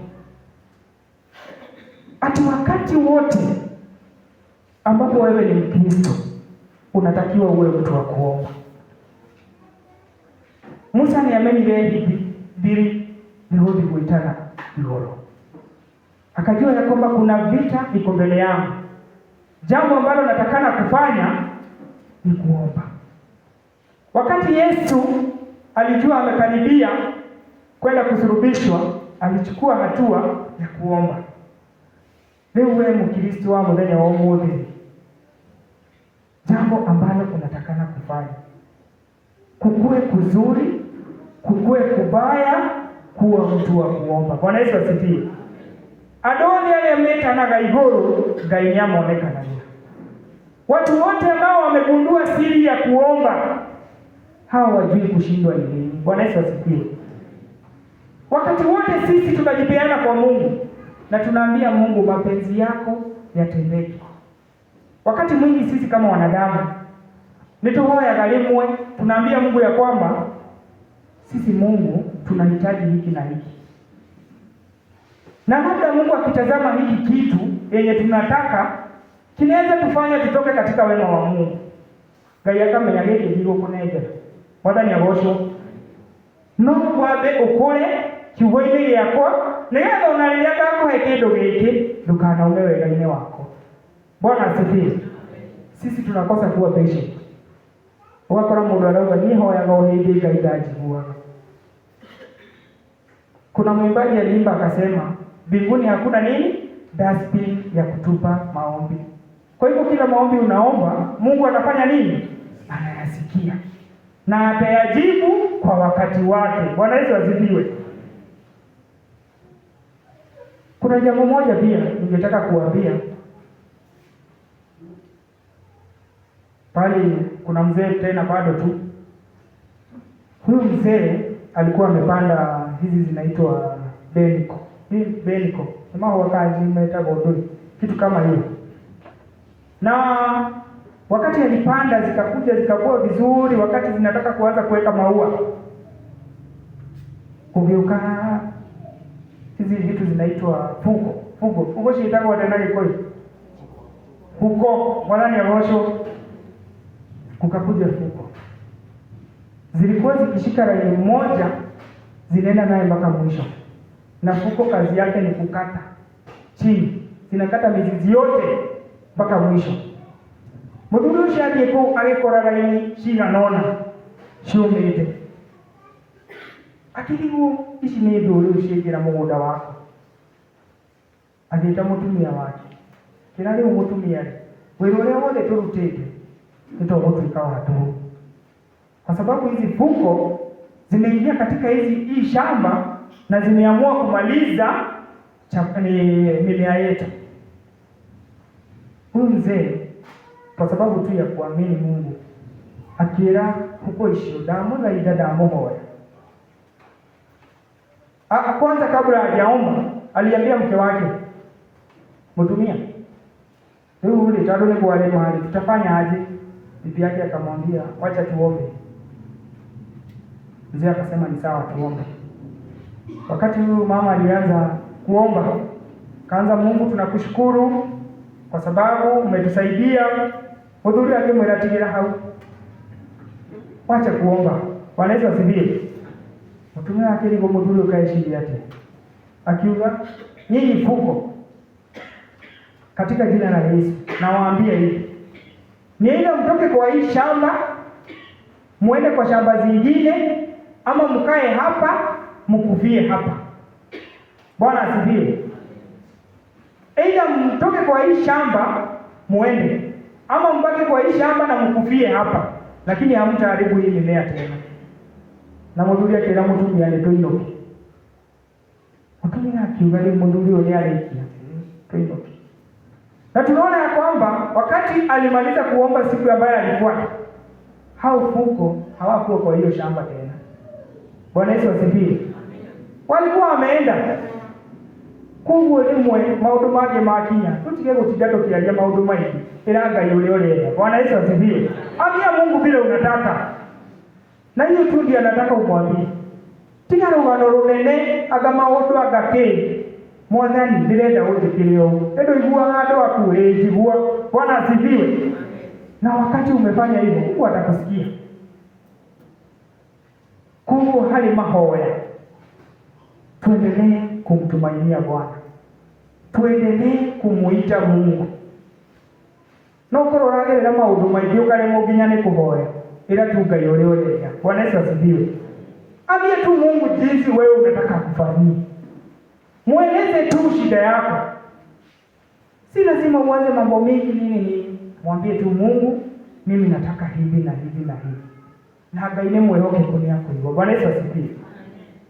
Ati wakati wote ambapo wewe ni Mkristo unatakiwa uwe mtu wa kuomba. Musa ni amenire hivi nihudi kuitana igoro. Akajua ya kwamba kuna vita iko mbele yangu. Jambo ambalo natakana kufanya ni kuomba. Wakati Yesu alijua amekaribia kwenda kusulubishwa, alichukua hatua ya kuomba. Leo wewe Mkristo wa mwenye wa umuthi, jambo ambalo unatakana kufanya, kukue kuzuri, kukue kubaya, kuwa mtu wa kuomba. Bwana Yesu asifiwe. Adoni aliyemeta na gaigoro gainyama onekana. Watu wote ambao wamegundua siri ya kuomba hao wajui kushindwa ni nini. Bwana Yesu asifiwe. Wakati wote sisi tunajipeana kwa Mungu na tunaambia Mungu mapenzi yako yatendeke. Wakati mwingi sisi kama wanadamu nitohoa ya galimwe tunaambia Mungu ya kwamba sisi Mungu tunahitaji hiki na hiki. Na labda Mungu akitazama hiki kitu yenye tunataka kinaweza tufanya tutoke katika wema wa Mungu. Ngai akamenya gĩkĩ gĩgũkũnengera. Mwathani agocwo. No wambe ũkũre kiugo-inĩ gĩakwa, nĩgetha ona rĩrĩa ngakũhe kĩndũ gĩkĩ ndũkanaume wega-inĩ wako. Bwana asifiwe. Sisi tunakosa kuwa patient. Wakora mundu arauga ni hoyaga o hindi Ngai ndajiguaga. Kuna mwimbaji aliimba akasema, mbinguni hakuna nini? Dustbin ya kutupa maombi. Kwa hivyo kila maombi unaomba, Mungu anafanya nini? Anayasikia. Na atayajibu kwa wakati wake. Bwana Yesu asifiwe. Kuna jambo moja pia ningetaka kuambia. Pale kuna mzee tena bado tu. Huyu mzee alikuwa amepanda hizi zinaitwa beniko. Hii beniko. Kama wakaji meta godoni. Kitu kama hiyo. Na wakati alipanda zikakuja zikakuwa vizuri, wakati zinataka kuanza kuweka maua. Kugeuka hizi vitu zinaitwa fugo shitako watendaje koi. Huko mwanani ya ngosho kukakuja fugo. Zilikuwa zikishika laini moja zinaenda naye mpaka mwisho. Na fugo kazi yake ni kukata chini. Zinakata mizizi yote mpaka mwisho. Muthuri ucio agĩkũ agĩkora laini ciganona ciumĩte. Akĩrigwo ici nĩ ndũrĩũ ciĩkĩra mũgũnda wako. Agĩĩta mũtumia wake. Kĩra rĩu mũtumia wĩra ũrĩa wothe tũrutĩte nĩtũgũtuĩka wa tũhũ. Kwa sababu hizi fuko zimeingia katika hii shamba na zimeamua kumaliza mimea yetu. Huyu mzee kwa sababu tu ya kuamini Mungu akira huko icio damu ida damu hoya. Kwanza kabla hajaomba aliambia mke wake, "Mtumia, wewe ule tadole kwa wale mahali tutafanya aje?" Bibi yake akamwambia, "Wacha tuombe." Mzee akasema ni sawa tuombe. Wakati huyu mama alianza kuomba, kaanza, "Mungu tunakushukuru kwa sababu umetusaidia." Muthuri akimwĩra hau. Wacha kuomba. Bwana Yesu asifiwe. Mutumia akirigo muthuri ukaishiria ati. Akiuga, "Nyinyi fuko katika jina la Yesu nawaambia hivi. Nienda mtoke kwa hii shamba, muende kwa shamba zingine ama mkae hapa, mkufie hapa." Bwana asifiwe. Aidha mtoke kwa hii shamba muende ama mbaki kwa hii shamba na mkufie hapa, lakini hamtaharibu hii mimea tena. Na muthuri akira mutumia ni toinoki. Mutumia akiuga ni muthuri yule alikia toinoki. Na tunaona ya kwamba wakati alimaliza kuomba siku ambayo alifuata, hao fuko hawakuwa kwa hiyo shamba tena. Bwana Yesu asifiwe. Walikuwa wameenda kuguo rimwe maundu mangĩ makinya tutige gũtinda tũkĩaria maundu maingĩ ĩra Ngai ũrĩa ũrenda. Bwana Yesu asifiwe. Ambia Mungu vile unataka, na hiyo tu ndio anataka umwambie. Tiga rũgano rũnene aga maũndũ agakĩ Mwathani ndĩrenda ũthikĩre ũũ endo iguaga andũ aku njigua. Bwana asifiwe. Na wakati umefanya hivyo Mungu atakusikia. Kuguo hali mahoya, tuendelee kumtumainia Bwana, tuendelee kumuita Mungu. No kororagerera maundu maingĩ ũkaremwo nginya nĩ kũhoya, ila tu Ngai ũrĩa ũrenda. Bwana Yesu asifiwe. Ambia tu Mungu jinsi wewe unataka kufanyia. Mueleze tu shida yako. Si lazima uanze mambo mengi nini. Mwambie tu Mungu, mimi nataka hivi na hivi na hivi. Na Ngai ni mwehoke kuni yako hivyo. Bwana Yesu asifiwe.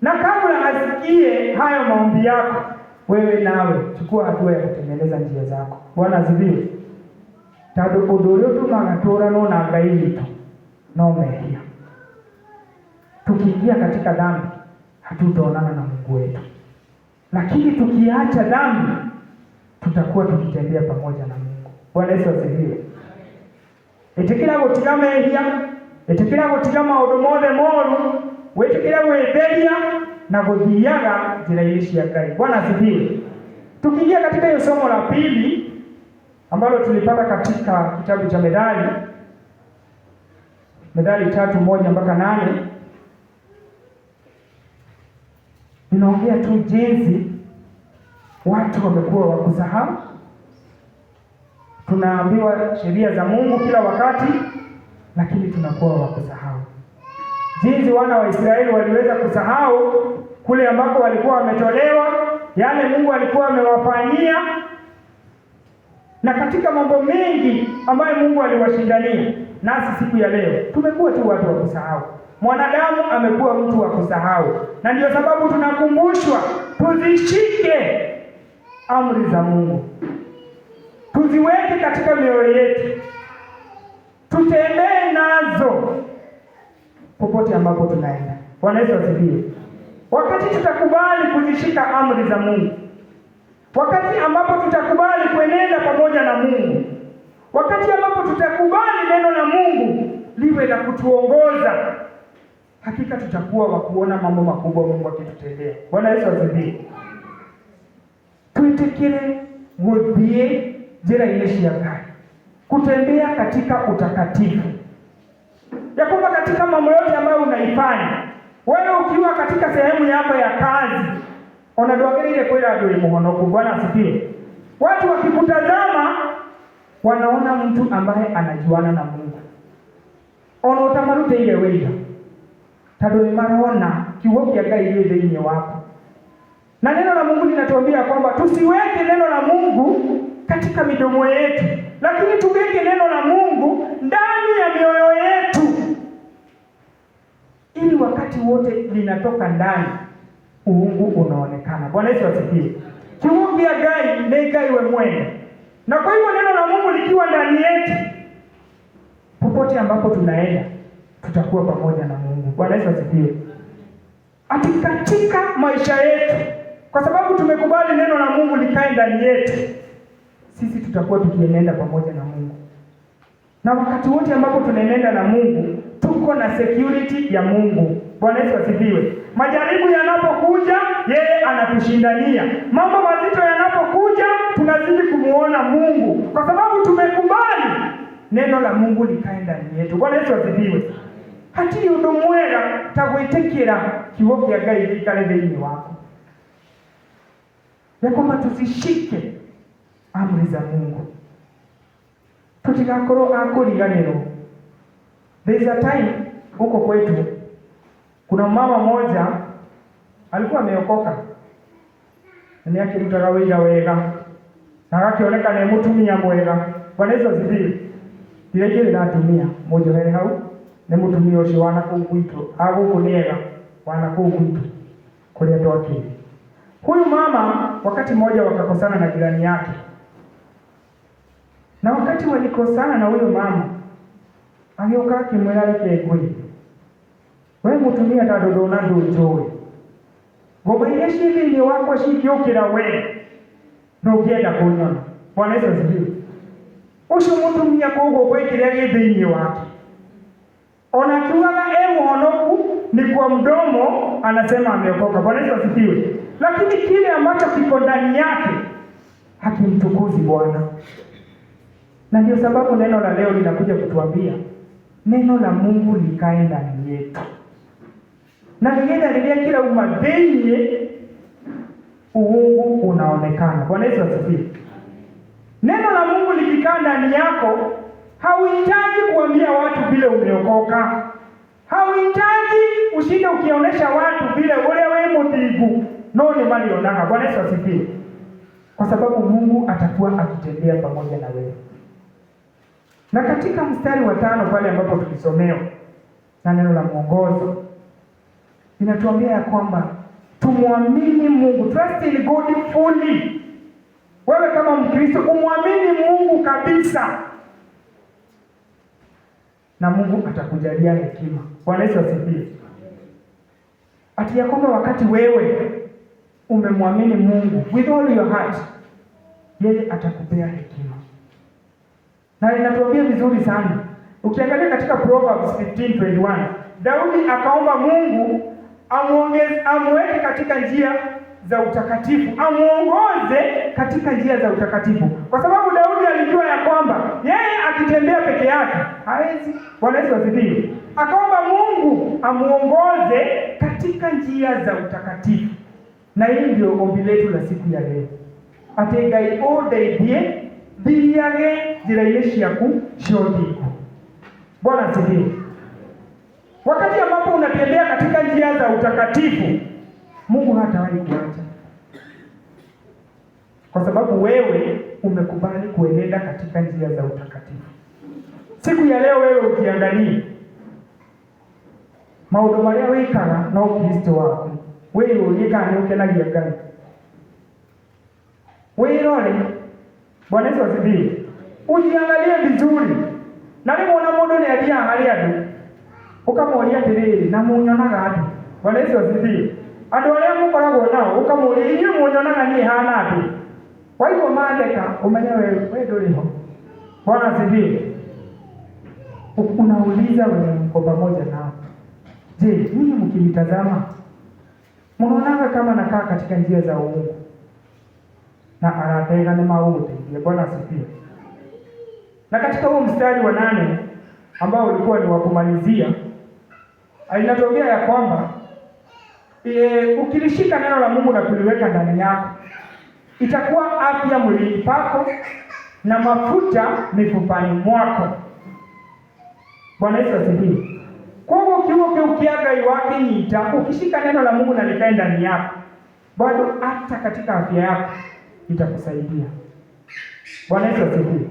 Na kabla asikie hayo maombi yako, wewe nawe chukua hatua ya kutengeneza njia zako. Bwana asifiwe. Tado kodolio tunagatũra no na Ngai witũ no mehia. Tukiingia katika dhambi hatutaonana na Mungu wetu. Lakini tukiacha dhambi tutakuwa tukitembea pamoja na Mungu. Bwana Yesu asifiwe. Etikira gũtiga mehia, etikira gũtiga maũndũ mothe moru, wetikira gwĩtheria na gũthiaga njĩra-inĩ cia Ngai. Bwana asifiwe. Tukiingia katika hiyo somo la pili ambalo tulipata katika kitabu cha Methali, Methali 3:1-8 inaongea tu jinsi watu wamekuwa wakusahau. Tunaambiwa sheria za Mungu kila wakati, lakini tunakuwa wakusahau. Jinsi wana wa Israeli waliweza kusahau kule ambako walikuwa wametolewa, yale Mungu alikuwa amewafanyia, na katika mambo mengi ambayo Mungu aliwashindania. Nasi siku ya leo tumekuwa tu watu wa kusahau. Mwanadamu amekuwa mtu wa kusahau, na ndio sababu tunakumbushwa tuzishike amri za Mungu, tuziweke katika mioyo yetu, tutembee nazo popote ambapo tunaenda. Bwana Yesu asifiwe. Wakati tutakubali kuzishika amri za Mungu, wakati ambapo tutakubali kuenenda pamoja na Mungu, wakati ambapo tutakubali neno la Mungu liwe la kutuongoza, hakika tutakuwa wa kuona mambo makubwa Mungu akitutendea. Bwana Yesu asifiwe. Tuitikire gudhie jira ileshi ya gari, kutembea katika utakatifu, ya kwamba katika mambo yote ambayo unaifanya wewe, ukiwa katika sehemu yako ya kazi, onadoagere ile kwenda adui muhonoku. Bwana asifiwe. Watu wakikutazama wanaona mtu ambaye anajuana na Mungu. Ona utamarute ile weida tadoni marona kiwoki ya gai ile yenye wako. Na neno la Mungu linatuambia kwamba tusiweke neno la Mungu katika midomo yetu, lakini tuweke neno la Mungu ndani ya mioyo yetu, ili wakati wote linatoka ndani uungu unaonekana. Bwana Yesu asifiwe. Kiwoki ya gai ne gai we mwene. Na kwa hivyo neno la Mungu likiwa ndani yetu, popote ambapo tunaenda tutakuwa pamoja na Mungu. Bwana Yesu asifiwe. Ati katika maisha yetu, kwa sababu tumekubali neno la Mungu likae ndani yetu, sisi tutakuwa tukienenda pamoja na Mungu. Na wakati wote ambapo tunaenenda na Mungu, tuko na security ya Mungu. Bwana Yesu asifiwe. Majaribu yanapokuja, yeye anatushindania. Mambo mazito yanapokuja, tunazidi kumuona Mungu, kwa sababu tumekubali neno la Mungu likae ndani yetu. Bwana Yesu asifiwe. Hati udomwera tagwetekera kiwoki ya gai ikale dhini wako, ya kwamba tuzishike amri za Mungu, tutigakoro akuriganiro. There is a time huko kwetu kuna mama mmoja alikuwa ameokoka, ni yake mtagawija wega na akioneka ni mtumia mwega. Bwana Yesu asifiwe. Direjele na tumia moja wewe hau ni mtumia ucio wana kuguito agukuniega wana kuguito kulia toki. Huyu mama wakati mmoja wakakosana na jirani yake, na wakati walikosana na huyo mama ageuka kimwela yake ngui, wewe mtumia tadodo na ndojowe ngoma ile shidi ni wako shikiokira wewe no ukienda kunyona. Bwana Yesu asifiwe. Ucio mutumia kogo kwekiria githini wake ona kiwaga muhonoku ni kwa mdomo anasema ameokoka. Bwana Yesu asifiwe. Lakini kile ambacho kiko ndani yake hakimtukuzi Bwana. Na ndio sababu neno la leo linakuja kutuambia neno la Mungu likae ndani yetu, na lingine lilia kila umadhenye uungu unaonekana. Bwana Yesu asifiwe. Neno la Mungu likikaa ndani yako, hauhitaji kuambia watu vile umeokoka, hauhitaji ushinde ukionyesha watu vile ule wewe mtigu no ni mali onanga. Bwana Yesu asifiwe. Kwa sababu Mungu atakuwa akitembea pamoja na wewe. Na katika mstari wa 5 pale ambapo tulisomewa na neno la mwongozo inatuambia ya kwamba tumwamini Mungu, trust in God fully. Wewe kama Mkristo umwamini Mungu kabisa, na Mungu atakujalia hekima. Bwana Yesu asifiwe. Ati ya kwamba wakati wewe umemwamini Mungu with all your heart, yeye atakupea hekima. Na inatuambia vizuri sana. Ukiangalia katika Proverbs 15:21, Daudi akaomba Mungu amweke katika njia za utakatifu, amuongoze katika njia za utakatifu. Kwa sababu Daudi alijua ya kwamba yeye akitembea peke yake hawezi. Bwana Yesu asifiwe. Akaomba Mungu amuongoze katika njia za utakatifu, na hii ndio ombi letu la siku ya leo. Ati Ngai ũndeithie thiage njĩra-inĩ ciaku cia ũthingu. Bwana asifiwe. Wakati ambapo unatembea katika njia za utakatifu, Mungu hatawahi kuacha, kwa sababu wewe umekubali kuenenda katika njia za utakatifu. Siku ya leo wewe ukiangalia maundu maria wikaga na Ukristo waku, wewe ulieka ni ukenagia Ngai. Wewe Bwana Yesu asifiwe. Ujiangalie vizuri. Na leo mwana mundu ni aliangalia tu. Ukamuulia tiriri na munyonaga ati. Bwana Yesu asifiwe. Andu aria mukoragwo nao ukamuulia inyu munyonaga ni hana ati. Kwa hivyo maandika umenye wewe nduriho. Bwana asifiwe. Unauliza wewe mko pamoja nao. Je, ninyi mkimtazama mnaonaga kama nakaa katika njia za uongo na anatega ni mauti? Bwana asifiwe. Na katika huo mstari wa 8 ambao ulikuwa ni wa kumalizia, alinatuambia ya kwamba ukilishika neno la Mungu na kuliweka ndani yako, itakuwa afya mwilini pako na mafuta mifupani mwako. Bwana Yesu asifiwe. Kwa hivyo ukiaga iwake nyita, ukishika neno la Mungu na likae ndani yako, bado hata katika afya yako itakusaidia. Bwana Yesu asifiwe.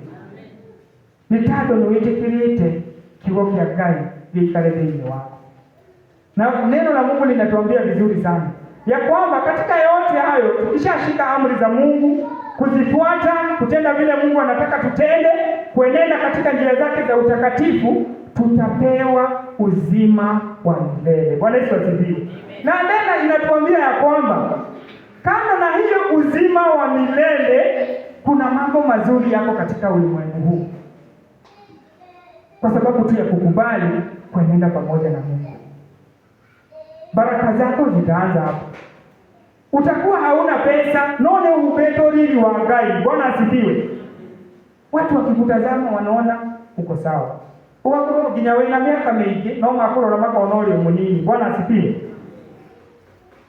Nitado niwetekirite kigo kya Ngai gikare thĩinĩ wako. Na neno la Mungu linatuambia vizuri sana ya kwamba katika yote hayo tukishashika amri za Mungu, kuzifuata, kutenda vile Mungu anataka tutende, kuenenda katika njia zake za utakatifu, tutapewa uzima wa milele. Bwana Yesu asifiwe. Na neno inatuambia ya kwamba kando na hiyo uzima wa milele, kuna mambo mazuri yako katika ulimwengu huu, kwa sababu tu ya kukubali kuenenda pamoja na Mungu. Baraka zako zitaanza hapo. Utakuwa hauna pesa, none ubetoriri wa Ngai. Bwana asifiwe. Watu wakikutazama wanaona uko sawa. Ugakorwo nginya wina miaka mingi no makorora makona uri munini. Bwana asifiwe.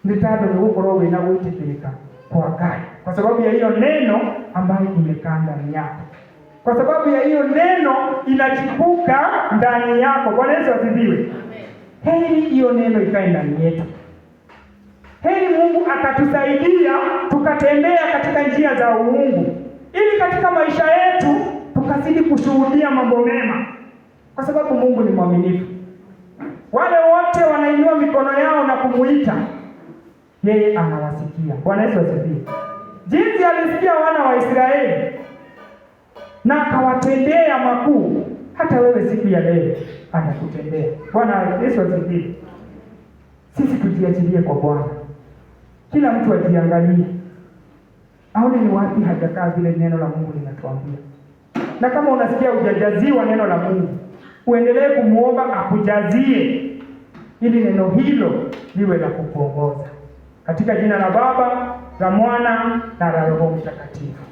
Nitado ni gukorwo wina gwitikirika kwa Ngai, kwa sababu ya hiyo neno ambayo imekaa ndani yako, kwa sababu ya hiyo neno inachipuka ndani yako. Bwana Yesu asifiwe. Heri hiyo neno ikae ndani yetu. Heri Mungu akatusaidia tukatembea katika njia za uungu, ili katika maisha yetu tukazidi kushuhudia mambo mema, kwa sababu Mungu ni mwaminifu. Wale wote wanainua mikono yao na kumuita, yeye anawasikia. Bwana Yesu asifiwe. Jinsi alisikia wana wa Israeli na akawatendea makuu, hata wewe siku ya leo anakutendea. Bwana Yesu asifiwe. Sisi tujiachilie kwa Bwana. Kila mtu ajiangalie, aone ni wapi hajakaa vile neno la Mungu linatuambia. Na kama unasikia hujajaziwa neno la Mungu, uendelee kumuomba akujazie, ili neno hilo liwe la kukuongoza. Katika jina la Baba, la Mwana na la Roho Mtakatifu.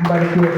Mbarikiwe.